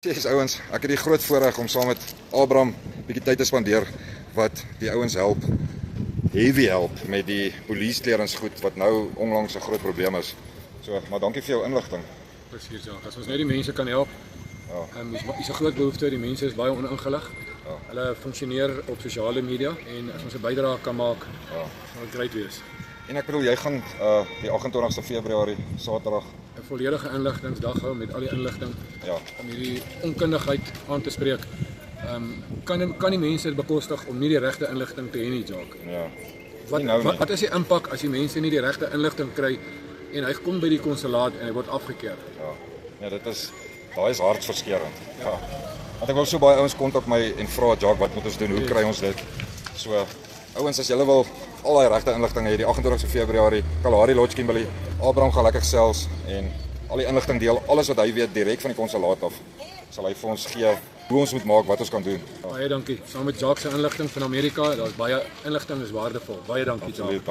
Yes, ouens, ek het die groot voorreg om saam met Abraham bietjie tyd te spandeer wat die ouens help, heavy help met die polisiekleringsgoed wat nou onlangs 'n groot probleem is. So, maar dankie vir jou inligting. Presies, ja. As ons net die mense kan help. Ja. Is 'n groot behoefte, die mense is baie oningelig. Ja. Hulle funksioneer op sosiale media en as ons 'n bydrae kan maak, Ja. sal dit great wees. En ek bedoel jy gaan die 28ste Februarie, Saterdag, 'n Volledige inligtingsdag hou met al die inligting ja, om hierdie onkundigheid aan te spreek. Kan die mense dit bekostig om nie die regte inligting te hê nie, Jacques? ja. Nie nou nie. Wat is die impak as die mense nie die regte inligting kry en hy kom by die konsulaat en hy word afgekeur? Ja. Ja, daai is hartverskeurende. Ja. Want ek wil so baie ouens kontak my en vra, Jacques, wat moet ons doen? Hoe kry ons dit? So, ouens, as julle wil al daai regte inligting hê, die 28ste Februarie, Kalahari Lodge Kimberley, Abraham gaan lekker gesels en al die inligting deel, alles wat hy weet direk van die konsulaat af, sal hy vir ons gee hoe ons moet maak, wat ons kan doen. Baie dankie. Saam met Jacques se inligting van Amerika, daar's baie inligting is waardevol. Baie dankie, Jacques. Absoluut.